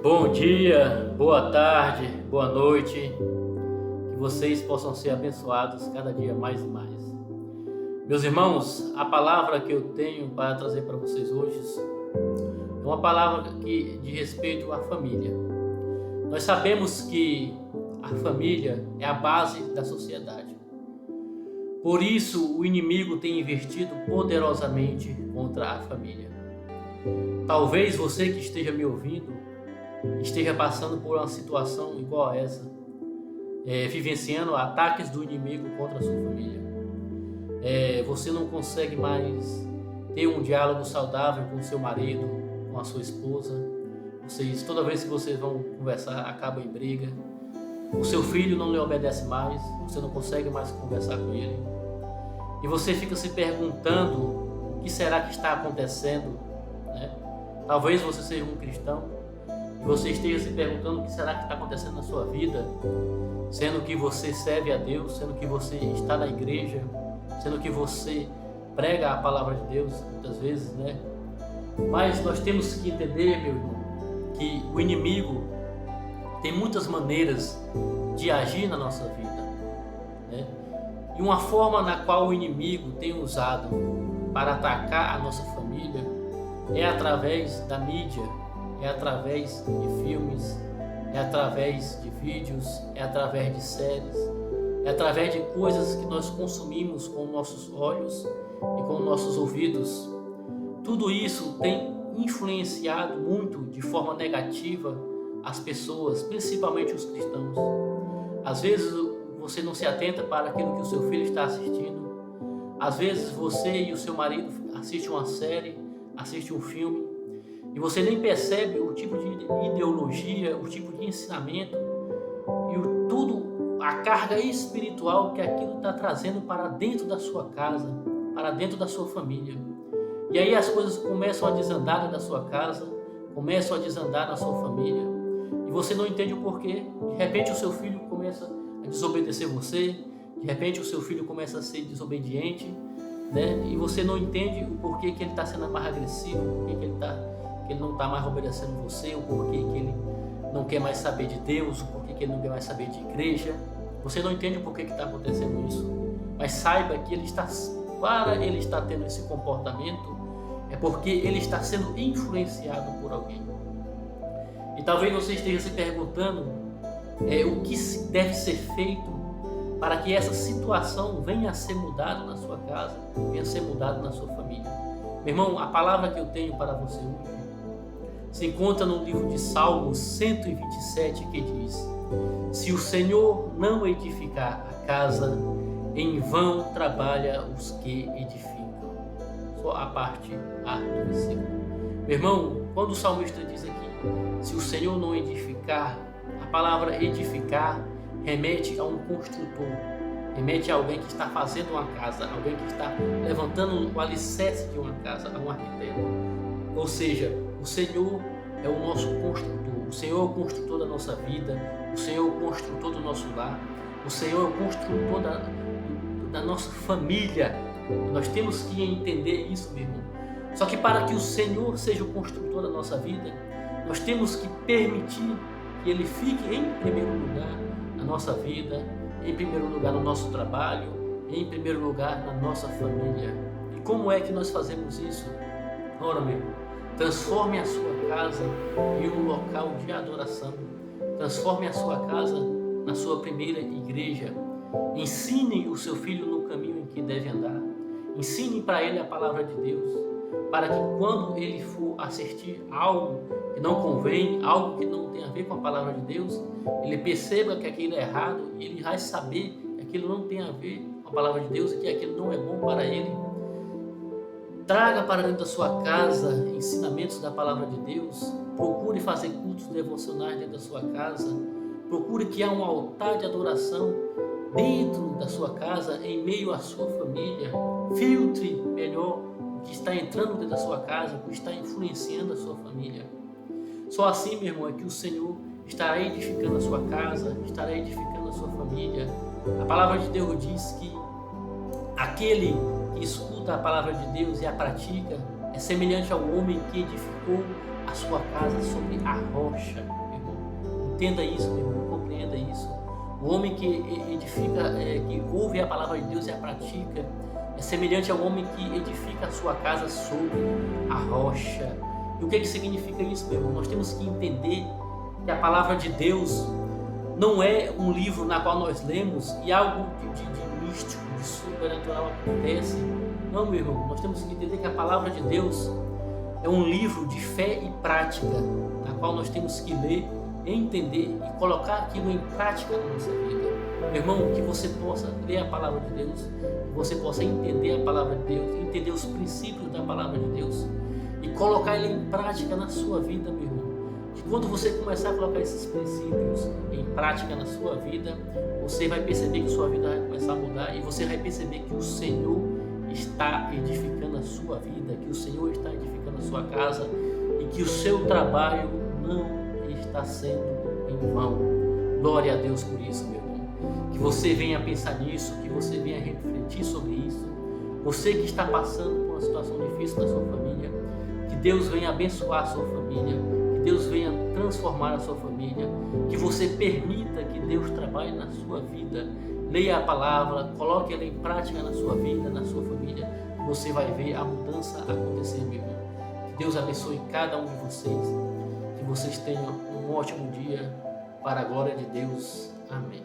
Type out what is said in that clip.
Bom dia, boa tarde, boa noite, que vocês possam ser abençoados cada dia mais e mais. Meus irmãos, a palavra que eu tenho para trazer para vocês hoje é uma palavra que diz respeito à família. Nós sabemos que a família é a base da sociedade. Por isso, o inimigo tem investido poderosamente contra a família. Talvez você que esteja me ouvindo esteja passando por uma situação igual a essa, vivenciando ataques do inimigo contra a sua família. Você não consegue mais ter um diálogo saudável com o seu marido, com a sua esposa. Toda vez que vocês vão conversar, acaba em briga. O seu filho não lhe obedece mais, você não consegue mais conversar com ele. E você fica se perguntando o que será que está acontecendo, né? Talvez você seja um cristão e você esteja se perguntando o que será que está acontecendo na sua vida, sendo que você serve a Deus, sendo que você está na igreja, sendo que você prega a palavra de Deus muitas vezes, né? Mas nós temos que entender, meu irmão, que o inimigo tem muitas maneiras de agir na nossa vida, né? E uma forma na qual o inimigo tem usado para atacar a nossa família é através da mídia, é através de filmes, é através de vídeos, é através de séries, é através de coisas que nós consumimos com nossos olhos e com nossos ouvidos. Tudo isso tem influenciado muito de forma negativa as pessoas, principalmente os cristãos. Às vezes você não se atenta para aquilo que o seu filho está assistindo. Às vezes você e o seu marido assistem uma série, assistem um filme, e você nem percebe o tipo de ideologia, o tipo de ensinamento e a carga espiritual que aquilo está trazendo para dentro da sua casa, para dentro da sua família. E aí as coisas começam a desandar da sua casa, começam a desandar na sua família, e você não entende o porquê. De repente o seu filho começa a desobedecer você, de repente o seu filho começa a ser desobediente, né? E você não entende o porquê que ele está sendo mais agressivo, o porquê que ele não está mais obedecendo você, o porquê que ele não quer mais saber de Deus, o porquê que ele não quer mais saber de igreja. Você não entende o porquê que está acontecendo isso, mas saiba que para ele estar tendo esse comportamento, é porque ele está sendo influenciado por alguém. E talvez você esteja se perguntando o que deve ser feito para que essa situação venha a ser mudada na sua casa, venha a ser mudada na sua família. Meu irmão, a palavra que eu tenho para você hoje se encontra no livro de Salmos 127, que diz: se o Senhor não edificar a casa, em vão trabalha os que edificam. Só a parte A do versículo. Meu irmão, quando o salmista diz aqui, se o Senhor não edificar, a palavra edificar remete a um construtor, remete a alguém que está fazendo uma casa, alguém que está levantando o alicerce de uma casa, a um arquiteto. Ou seja, o Senhor é o nosso construtor, o Senhor é o construtor da nossa vida, o Senhor é o construtor do nosso lar, o Senhor é o construtor da nossa família. Nós temos que entender isso, meu irmão. Só que para que o Senhor seja o construtor da nossa vida, nós temos que permitir que Ele fique em primeiro lugar na nossa vida, em primeiro lugar no nosso trabalho, em primeiro lugar na nossa família. E como é que nós fazemos isso? Ora, meu irmão, transforme a sua casa em um local de adoração. Transforme a sua casa na sua primeira igreja. Ensine o seu filho no caminho em que deve andar. Ensine para ele a palavra de Deus, para que quando ele for assistir algo que não convém, algo que não tem a ver com a palavra de Deus, ele perceba que aquilo é errado e ele vai saber que aquilo não tem a ver com a palavra de Deus e que aquilo não é bom para ele. Traga para dentro da sua casa ensinamentos da palavra de Deus. Procure fazer cultos devocionais dentro da sua casa. Procure criar um altar de adoração dentro da sua casa, em meio à sua família. Filtre melhor o que está entrando dentro da sua casa, o que está influenciando a sua família. Só assim, meu irmão, é que o Senhor estará edificando a sua casa, estará edificando a sua família. A palavra de Deus diz que aquele que escuta a palavra de Deus e a pratica é semelhante ao homem que edificou a a sua casa sobre a rocha, meu irmão. Entenda isso, meu irmão, compreenda isso. O homem que edifica, que ouve a palavra de Deus e a pratica, é semelhante ao homem que edifica a sua casa sobre a rocha. E o que significa isso, meu irmão? Nós temos que entender que a palavra de Deus não é um livro na qual nós lemos e algo de místico, de sobrenatural acontece. Não, meu irmão, nós temos que entender que a palavra de Deus é um livro de fé e prática, na qual nós temos que ler, entender e colocar aquilo em prática na nossa vida. Meu irmão, que você possa ler a palavra de Deus, que você possa entender a palavra de Deus, entender os princípios da palavra de Deus e colocar ele em prática na sua vida, meu irmão. Que quando você começar a colocar esses princípios em prática na sua vida, você vai perceber que sua vida vai começar a mudar e você vai perceber que o Senhor está edificando a sua vida, que o Senhor está edificando a sua casa e que o seu trabalho não está sendo em vão. Glória a Deus por isso, meu irmão. Que você venha pensar nisso, que você venha refletir sobre isso. Você que está passando por uma situação difícil na sua família, que Deus venha abençoar a sua família, que Deus venha transformar a sua família, que você permita que Deus trabalhe na sua vida. Leia a palavra, coloque ela em prática na sua vida, na sua família, e você vai ver a mudança acontecer, meu irmão. Que Deus abençoe cada um de vocês, que vocês tenham um ótimo dia, para a glória de Deus. Amém.